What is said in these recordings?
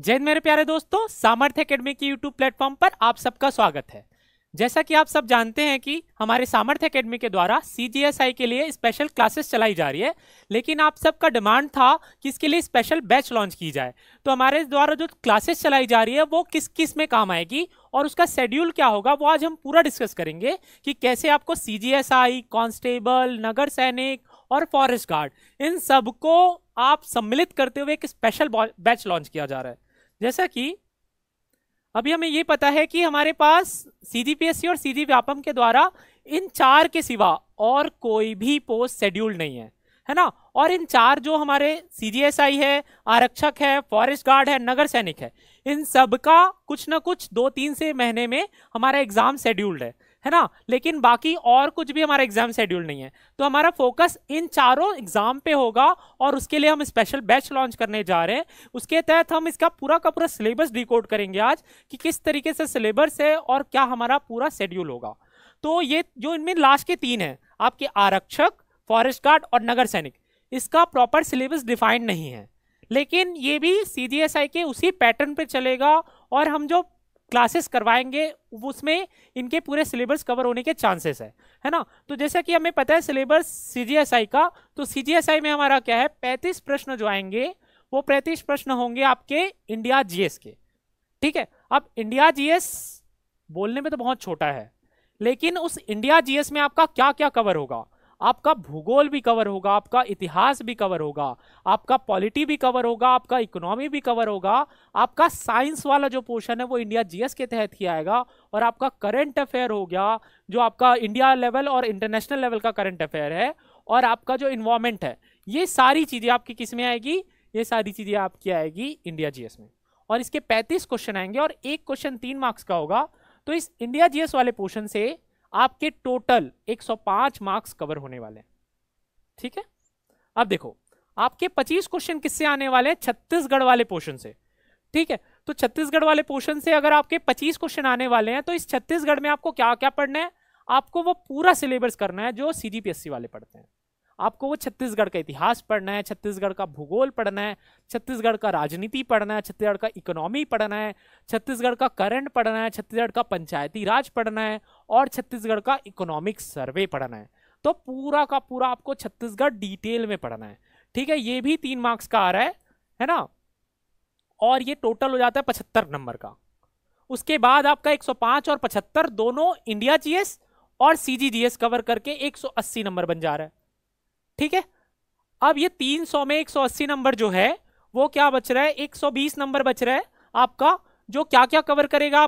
जय हिंद मेरे प्यारे दोस्तों, सामर्थ्य एकेडमी की यूट्यूब प्लेटफॉर्म पर आप सबका स्वागत है। जैसा कि आप सब जानते हैं कि हमारे सामर्थ्य एकेडमी के द्वारा सीजीएसआई के लिए स्पेशल क्लासेस चलाई जा रही है, लेकिन आप सबका डिमांड था कि इसके लिए स्पेशल बैच लॉन्च की जाए। तो हमारे द्वारा जो क्लासेस चलाई जा रही है वो किस किस में काम आएगी और उसका शेड्यूल क्या होगा, वो आज हम पूरा डिस्कस करेंगे कि कैसे आपको सीजीएसआई, कांस्टेबल, नगर सैनिक और फॉरेस्ट गार्ड इन सबको आप सम्मिलित करते हुए एक स्पेशल बैच लॉन्च किया जा रहा है। जैसा कि अभी हमें ये पता है कि हमारे पास सीजीपीएससी और सीजी व्यापम के द्वारा इन चार के सिवा और कोई भी पोस्ट शेड्यूल नहीं है ना। और इन चार जो हमारे सीजीएसआई है, आरक्षक है, फॉरेस्ट गार्ड है, नगर सैनिक है, इन सब का कुछ ना कुछ 2-3 से महीने में हमारा एग्जाम शेड्यूल्ड है ना। लेकिन बाकी और कुछ भी हमारा एग्जाम शेड्यूल नहीं है। तो हमारा फोकस इन चारों एग्जाम पे होगा और उसके लिए हम स्पेशल बैच लॉन्च करने जा रहे हैं। उसके तहत हम इसका पूरा का पूरा सिलेबस डिकोड करेंगे आज कि किस तरीके से सिलेबस है और क्या हमारा पूरा शेड्यूल होगा। तो ये जो इनमें लास्ट के 3 है, आपके आरक्षक, फॉरेस्ट गार्ड और नगर सैनिक, इसका प्रॉपर सिलेबस डिफाइंड नहीं है, लेकिन ये भी सीजीएसआई के उसी पैटर्न पे चलेगा और हम जो क्लासेस करवाएंगे उसमें इनके पूरे सिलेबस कवर होने के चांसेस है ना। तो जैसा कि हमें पता है सिलेबस सीजीएसआई का, तो सीजीएसआई में हमारा क्या है, 35 प्रश्न जो आएंगे वो 35 प्रश्न होंगे आपके इंडिया जीएस के। ठीक है, अब इंडिया जीएस बोलने में तो बहुत छोटा है, लेकिन उस इंडिया जीएस में आपका क्या क्या कवर होगा, आपका भूगोल भी कवर होगा, आपका इतिहास भी कवर होगा, आपका पॉलिटी भी कवर होगा, आपका इकोनॉमी भी कवर होगा, आपका साइंस वाला जो पोर्शन है वो इंडिया जीएस के तहत ही आएगा, और आपका करंट अफेयर हो गया जो आपका इंडिया लेवल और इंटरनेशनल लेवल का करंट अफेयर है, और आपका जो इन्वायरमेंट है, ये सारी चीजें आपकी किस में आएगी, ये सारी चीजें आपकी आएगी इंडिया जीएस में। और इसके 35 क्वेश्चन आएंगे और एक क्वेश्चन 3 मार्क्स का होगा। तो इस इंडिया जीएस वाले पोर्शन से आपके टोटल 105 मार्क्स कवर होने वाले हैं। ठीक है, अब देखो आपके 25 क्वेश्चन किससे आने वाले हैं, छत्तीसगढ़ वाले पोर्शन से। ठीक है, तो छत्तीसगढ़ वाले पोर्शन से अगर आपके 25 क्वेश्चन आने वाले हैं तो इस छत्तीसगढ़ में आपको क्या क्या पढ़ना है, आपको वो पूरा सिलेबस करना है जो सीजीपीएससी वाले पढ़ते हैं। आपको वो छत्तीसगढ़ का इतिहास पढ़ना है, छत्तीसगढ़ का भूगोल पढ़ना है, छत्तीसगढ़ का राजनीति पढ़ना है, छत्तीसगढ़ का इकोनॉमी पढ़ना है, छत्तीसगढ़ का करंट पढ़ना है, छत्तीसगढ़ का पंचायती राज पढ़ना है और छत्तीसगढ़ का इकोनॉमिक सर्वे पढ़ना है। तो पूरा का पूरा आपको छत्तीसगढ़ डिटेल में पढ़ना है। ठीक है, ये भी 3 मार्क्स का आ रहा है ना, और ये टोटल हो जाता है 75 नंबर का। उसके बाद आपका 105 और 75 दोनों इंडिया जीएस और सीजीजीएस कवर करके 180 नंबर बन जा रहा है। ठीक है, अब ये 300 में 180 नंबर जो है वो क्या बच रहा है, 120 नंबर बच रहा है आपका, जो क्या क्या कवर करेगा,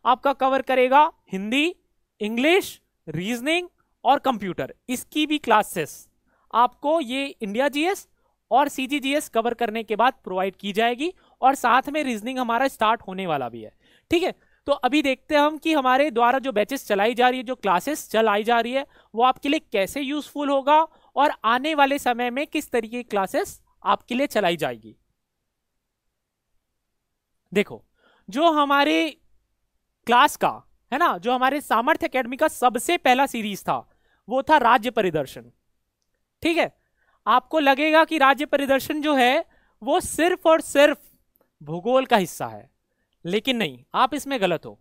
आपका कवर करेगा हिंदी, इंग्लिश, रीजनिंग और कंप्यूटर। इसकी भी क्लासेस आपको ये इंडिया जीएस और सीजीजीएस कवर करने के बाद प्रोवाइड की जाएगी, और साथ में रीजनिंग हमारा स्टार्ट होने वाला भी है। ठीक है, तो अभी देखते हैं हम कि हमारे द्वारा जो बैचेस चलाई जा रही है, जो क्लासेस चलाई जा रही है, वो आपके लिए कैसे यूजफुल होगा और आने वाले समय में किस तरीके की क्लासेस आपके लिए चलाई जाएगी। देखो, जो हमारे क्लास का है ना, जो हमारे सामर्थ्य एकेडमी का सबसे पहला सीरीज था वो था राज्य परिदर्शन। ठीक है, आपको लगेगा कि राज्य परिदर्शन जो है वो सिर्फ और सिर्फ भूगोल का हिस्सा है, लेकिन नहीं, आप इसमें गलत हो।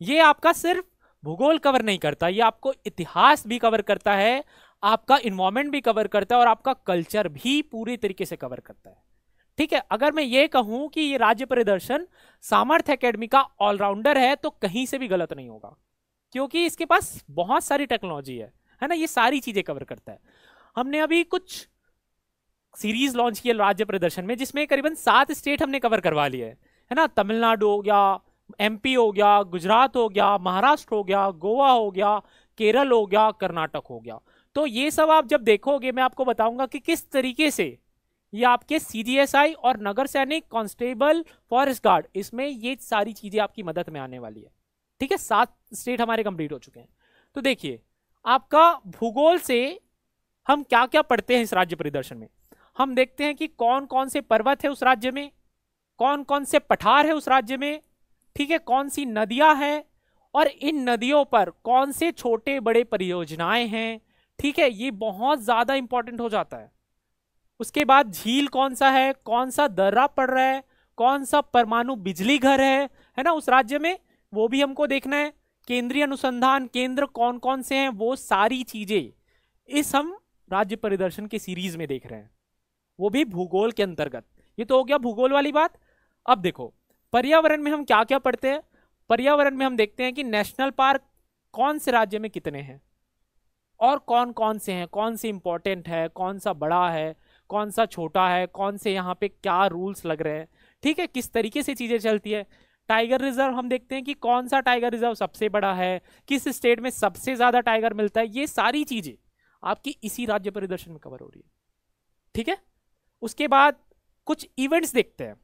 ये आपका सिर्फ भूगोल कवर नहीं करता, ये आपको इतिहास भी कवर करता है, आपका इन्वायरमेंट भी कवर करता है और आपका कल्चर भी पूरी तरीके से कवर करता है। ठीक है, अगर मैं ये कहूं कि ये राज्य परिदर्शन सामर्थ्य एकेडमी का ऑलराउंडर है तो कहीं से भी गलत नहीं होगा, क्योंकि इसके पास बहुत सारी टेक्नोलॉजी है ना, ये सारी चीजें कवर करता है। हमने अभी कुछ सीरीज लॉन्च की राज्य परिदर्शन में, जिसमें करीबन 7 स्टेट हमने कवर करवा लिए है ना। तमिलनाडु हो गया, एमपी हो गया, गुजरात हो गया, महाराष्ट्र हो गया, गोवा हो गया, केरल हो गया, कर्नाटक हो गया। तो ये सब आप जब देखोगे मैं आपको बताऊंगा कि किस तरीके से ये आपके सीजीएसआई और नगर सैनिक, कांस्टेबल, फॉरेस्ट गार्ड, इसमें ये सारी चीजें आपकी मदद में आने वाली है। ठीक है, 7 स्टेट हमारे कंप्लीट हो चुके हैं। तो देखिए, आपका भूगोल से हम क्या क्या पढ़ते हैं इस राज्य परिदर्शन में। हम देखते हैं कि कौन कौन से पर्वत है उस राज्य में, कौन कौन से पठार है उस राज्य में, ठीक है, कौन सी नदियां हैं और इन नदियों पर कौन से छोटे बड़े परियोजनाएं हैं। ठीक है, ये बहुत ज्यादा इंपॉर्टेंट हो जाता है। उसके बाद झील कौन सा है, कौन सा दर्रा पड़ रहा है, कौन सा परमाणु बिजली घर है ना उस राज्य में, वो भी हमको देखना है। केंद्रीय अनुसंधान केंद्र कौन कौन से हैं, वो सारी चीजें इस हम राज्य परिदर्शन के सीरीज में देख रहे हैं, वो भी भूगोल के अंतर्गत। ये तो हो गया भूगोल वाली बात। अब देखो पर्यावरण में हम क्या क्या पढ़ते हैं। पर्यावरण में हम देखते हैं कि नेशनल पार्क कौन से राज्य में कितने हैं और कौन कौन से हैं, कौन से इंपॉर्टेंट है, कौन सा बड़ा है, कौन सा छोटा है, कौन से यहाँ पे क्या रूल्स लग रहे हैं, ठीक है, किस तरीके से चीजें चलती है। टाइगर रिजर्व हम देखते हैं कि कौन सा टाइगर रिजर्व सबसे बड़ा है, किस स्टेट में सबसे ज्यादा टाइगर मिलता है। ये सारी चीजें आपकी इसी राज्य परिदर्शन में कवर हो रही है, ठीक है। उसके बाद कुछ इवेंट्स देखते हैं,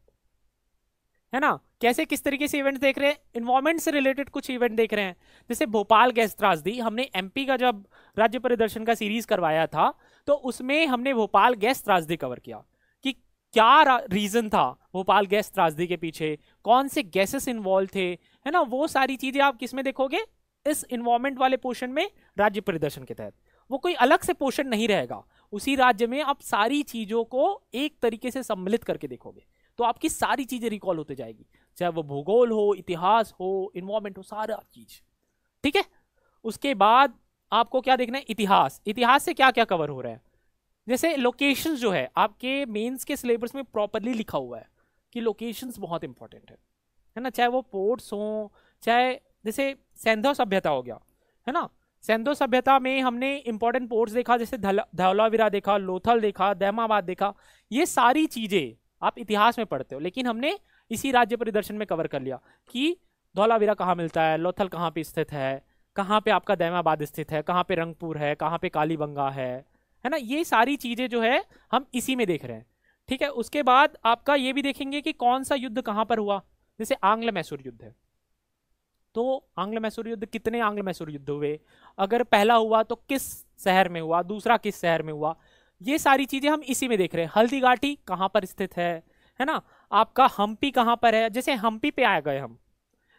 है ना, कैसे किस तरीके से इवेंट देख रहे हैं। इन्वायरमेंट से रिलेटेड कुछ इवेंट देख रहे हैं, जैसे भोपाल गैस त्रासदी। हमने एमपी का जब राज्य परिदर्शन का सीरीज करवाया था तो उसमें हमने भोपाल गैस त्रासदी कवर किया कि क्या रीजन था भोपाल गैस त्रासदी के पीछे, कौन से गैसेस इन्वॉल्व थे, है ना। वो सारी चीजें आप किस में देखोगे, इस इन्वायरमेंट वाले पोर्शन में राज्य परिदर्शन के तहत। वो कोई अलग से पोर्शन नहीं रहेगा, उसी राज्य में आप सारी चीजों को एक तरीके से सम्मिलित करके देखोगे तो आपकी सारी चीजें रिकॉल होते जाएगी, चाहे वो भूगोल हो, इतिहास हो, इन्वायरमेंट हो, सारा चीज, ठीक है। उसके बाद आपको क्या देखना है, इतिहास। इतिहास से क्या क्या कवर हो रहा है, जैसे लोकेशंस जो है आपके मेंस के सिलेबस में प्रॉपरली लिखा हुआ है कि लोकेशंस बहुत इंपॉर्टेंट है ना, चाहे वो पोर्ट्स हो, चाहे जैसे सैंधव सभ्यता हो गया, है ना। सैंधव सभ्यता में हमने इंपॉर्टेंट पोर्ट्स देखा, जैसे धौलावीरा देखा, लोथल देखा, दैमाबाद देखा। ये सारी चीजें आप इतिहास में पढ़ते हो, लेकिन हमने इसी राज्य परिदर्शन में कवर कर लिया कि धौलावीरा कहाँ मिलता है, लोथल कहाँ पे स्थित है, कहाँ पे आपका दैमाबाद स्थित है, कहाँ पे रंगपुर है, कहाँ पे कालीबंगा है ना। ये सारी चीजें जो है हम इसी में देख रहे हैं, ठीक है। उसके बाद आपका ये भी देखेंगे कि कौन सा युद्ध कहाँ पर हुआ, जैसे आंग्ल मैसूर युद्ध है तो आंग्ल मैसूर युद्ध, कितने आंग्ल मैसूर युद्ध हुए, अगर पहला हुआ तो किस शहर में हुआ, दूसरा किस शहर में हुआ, ये सारी चीजें हम इसी में देख रहे हैं। हल्दी घाटी कहाँ पर स्थित है ना। आपका हम्पी कहाँ पर है, जैसे हम्पी पे आ गए हम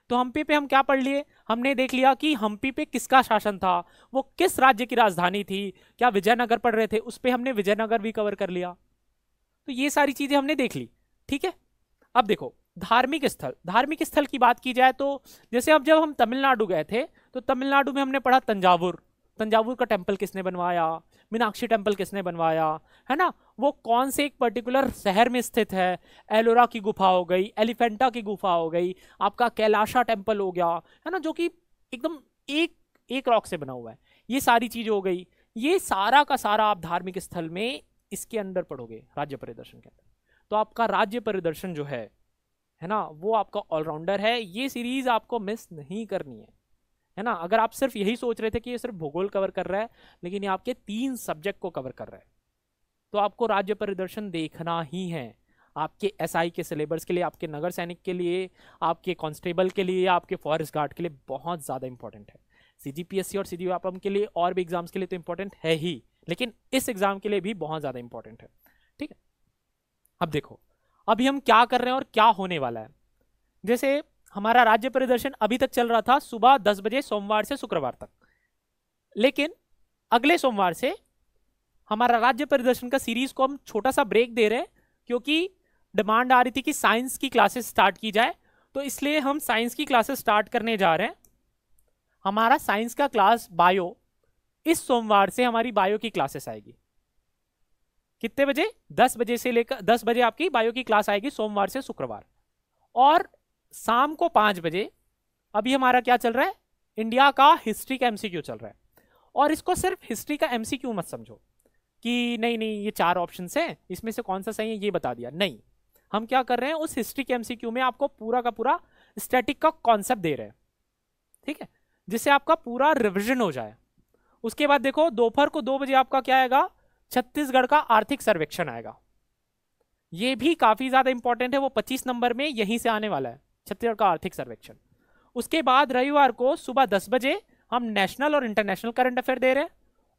तो हम्पी पे हम क्या पढ़ लिए, हमने देख लिया कि हम्पी पे किसका शासन था, वो किस राज्य की राजधानी थी, क्या विजयनगर पढ़ रहे थे उस पे हमने विजयनगर भी कवर कर लिया। तो ये सारी चीजें हमने देख ली, ठीक है। अब देखो धार्मिक स्थल, धार्मिक स्थल की बात की जाए तो जैसे अब जब हम तमिलनाडु गए थे तो तमिलनाडु में हमने पढ़ा तंजावुर, तंजावुर का टेम्पल किसने बनवाया, मीनाक्षी टेम्पल किसने बनवाया, है ना, वो कौन से एक पर्टिकुलर शहर में स्थित है। एलोरा की गुफा हो गई, एलिफेंटा की गुफा हो गई, आपका कैलाशा टेम्पल हो गया, है ना, जो कि एकदम एक एक रॉक से बना हुआ है। ये सारी चीजें हो गई, ये सारा का सारा आप धार्मिक स्थल में इसके अंदर पढ़ोगे राज्य परिदर्शन के अंदर। तो आपका राज्य परिदर्शन जो है ना, वो आपका ऑलराउंडर है। ये सीरीज आपको मिस नहीं करनी है ना। अगर आप सिर्फ यही सोच रहे थे कि ये सिर्फ भूगोल कवर कर रहा है, लेकिन ये आपके 3 सब्जेक्ट को कवर कर रहा है, तो आपको राज्य परिदर्शन देखना ही है। आपके एसआई के सिलेबस के लिए, आपके नगर सैनिक के लिए, आपके कांस्टेबल के लिए, आपके फॉरेस्ट गार्ड के लिए बहुत ज़्यादा इंपॉर्टेंट है। सीजीपीएससी और सीजीवापम के लिए और भी एग्जाम्स के लिए तो इंपॉर्टेंट है ही, लेकिन इस एग्जाम के लिए भी बहुत ज़्यादा इंपॉर्टेंट है, ठीक है। अब देखो अभी हम क्या कर रहे हैं और क्या होने वाला है। जैसे हमारा राज्य परिदर्शन अभी तक चल रहा था सुबह 10 बजे सोमवार से शुक्रवार तक, लेकिन अगले सोमवार से हमारा राज्य परिदर्शन का सीरीज को हम छोटा सा ब्रेक दे रहे हैं, क्योंकि डिमांड आ रही थी कि साइंस की क्लासेस स्टार्ट की जाए, तो इसलिए हम साइंस की क्लासेस स्टार्ट करने जा रहे हैं। हमारा साइंस का क्लास बायो, इस सोमवार से हमारी बायो की क्लासेस आएगी। कितने बजे, 10 बजे से लेकर 10 बजे आपकी बायो की क्लास आएगी सोमवार से शुक्रवार, और शाम को 5 बजे अभी हमारा क्या चल रहा है, इंडिया का हिस्ट्री का एमसीक्यू चल रहा है। और इसको सिर्फ हिस्ट्री का एमसीक्यू मत समझो कि नहीं नहीं ये 4 ऑप्शन हैं, इसमें से कौन सा सही है ये बता दिया, नहीं। हम क्या कर रहे हैं, उस हिस्ट्री के एमसीक्यू में आपको पूरा का पूरा स्टैटिक का कॉन्सेप्ट दे रहे हैं, ठीक है, जिससे आपका पूरा रिविजन हो जाए। उसके बाद देखो दोपहर को 2 बजे आपका क्या आएगा, छत्तीसगढ़ का आर्थिक सर्वेक्षण आएगा। ये भी काफी ज्यादा इंपॉर्टेंट है, वो 25 नंबर में यहीं से आने वाला है, छत्तीसगढ़ का आर्थिक सर्वेक्षण। उसके बाद रविवार को सुबह 10 बजे हम नेशनल और इंटरनेशनल करंट अफेयर दे रहे हैं,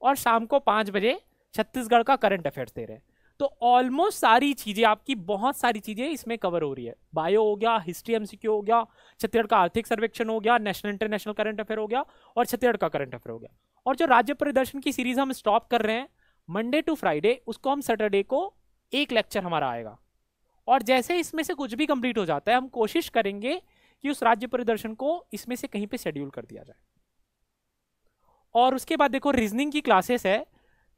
और शाम को 5 बजे छत्तीसगढ़ का करंट अफेयर्स दे रहे हैं। तो ऑलमोस्ट सारी चीजें आपकी, बहुत सारी चीजें इसमें कवर हो रही है। बायो हो गया, हिस्ट्री एमसीक्यू हो गया, छत्तीसगढ़ का आर्थिक सर्वेक्षण हो गया, नेशनल इंटरनेशनल करंट अफेयर हो गया, और छत्तीसगढ़ का करंट अफेयर हो गया। और जो राज्य परिदर्शन की सीरीज हम स्टॉप कर रहे हैं मंडे टू फ्राइडे, उसको हम सैटरडे को एक लेक्चर हमारा आएगा, और जैसे इसमें से कुछ भी कंप्लीट हो जाता है हम कोशिश करेंगे कि उस राज्य परिदर्शन को इसमें से कहीं पे शेड्यूल कर दिया जाए। और उसके बाद देखो रीजनिंग की क्लासेस है,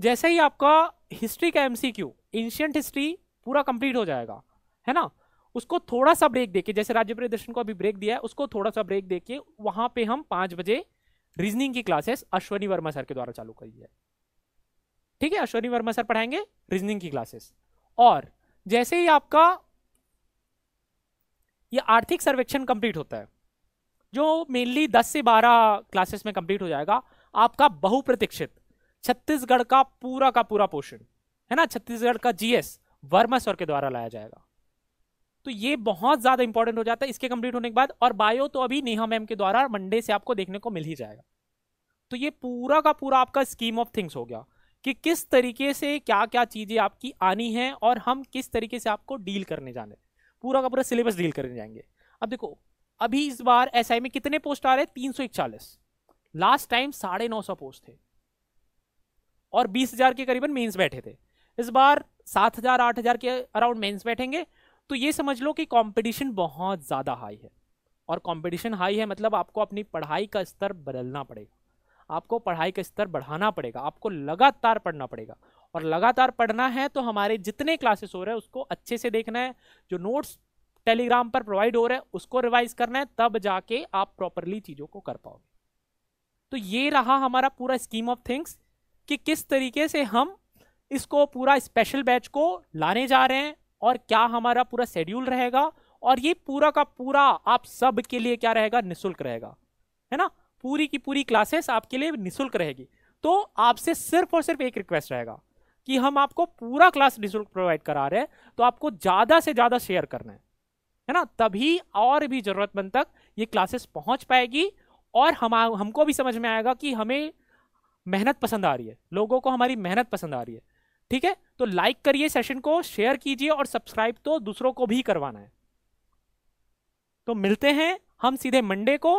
जैसे ही आपका हिस्ट्री का एमसीक्यू एंशिएंट हिस्ट्री पूरा कंप्लीट हो जाएगा, है ना, उसको थोड़ा सा ब्रेक देके, जैसे राज्य परिदर्शन को अभी ब्रेक दिया है उसको थोड़ा सा ब्रेक देके वहां पे हम 5 बजे रीजनिंग की क्लासेस अश्वनी वर्मा सर के द्वारा चालू करी है। ठीक है, अश्वनी वर्मा सर पढ़ाएंगे रीजनिंग की क्लासेस। और जैसे ही आपका ये आर्थिक सर्वेक्षण कंप्लीट होता है, जो मेनली 10 से 12 क्लासेस में कंप्लीट हो जाएगा, आपका बहुप्रतीक्षित छत्तीसगढ़ का पूरा पोर्शन, है ना, छत्तीसगढ़ का जीएस वर्मा सर के द्वारा लाया जाएगा। तो ये बहुत ज्यादा इंपॉर्टेंट हो जाता है इसके कंप्लीट होने के बाद। और बायो तो अभी नेहा मैम के द्वारा मंडे से आपको देखने को मिल ही जाएगा। तो ये पूरा का पूरा आपका स्कीम ऑफ थिंग्स हो गया कि किस तरीके से क्या क्या चीजें आपकी आनी है और हम किस तरीके से आपको डील करने जाने, पूरा का पूरा सिलेबस डील करने जाएंगे। अब देखो अभी इस बार एसआई में कितने पोस्ट आ रहे हैं, 341। लास्ट टाइम 950 पोस्ट थे और 20,000 के करीबन मेंस बैठे थे। इस बार 7,000 8,000 के अराउंड मेंस बैठेंगे। तो ये समझ लो कि कंपटीशन बहुत ज्यादा हाई है। और कंपटीशन हाई है मतलब आपको अपनी पढ़ाई का स्तर बदलना पड़ेगा, आपको पढ़ाई का स्तर बढ़ाना पड़ेगा, आपको लगातार पढ़ना पड़ेगा। और लगातार पढ़ना है तो हमारे जितने क्लासेस हो रहे हैं उसको अच्छे से देखना है, जो नोट्स टेलीग्राम पर प्रोवाइड हो रहे हैं उसको रिवाइज करना है, तब जाके आप प्रॉपरली चीजों को कर पाओगे। तो ये रहा हमारा पूरा स्कीम ऑफ थिंग्स कि किस तरीके से हम इसको पूरा स्पेशल बैच को लाने जा रहे हैं और क्या हमारा पूरा शेड्यूल रहेगा। और ये पूरा का पूरा आप सब के लिए क्या रहेगा, निःशुल्क रहेगा, है ना, पूरी की पूरी क्लासेस आपके लिए निःशुल्क रहेगी। तो आपसे सिर्फ और सिर्फ एक रिक्वेस्ट रहेगा कि हम आपको पूरा क्लास निःशुल्क प्रोवाइड करा रहे हैं, तो आपको ज्यादा से ज्यादा शेयर करना है ना, तभी और भी जरूरतमंद तक ये क्लासेस पहुंच पाएगी। और हमको भी समझ में आएगा कि हमें मेहनत पसंद आ रही है, लोगों को हमारी मेहनत पसंद आ रही है। ठीक है, तो लाइक करिए सेशन को, शेयर कीजिए और सब्सक्राइब तो दूसरों को भी करवाना है। तो मिलते हैं हम सीधे मंडे को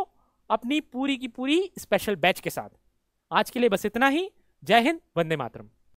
अपनी पूरी की पूरी स्पेशल बैच के साथ। आज के लिए बस इतना ही। जय हिंद, वंदे मातरम।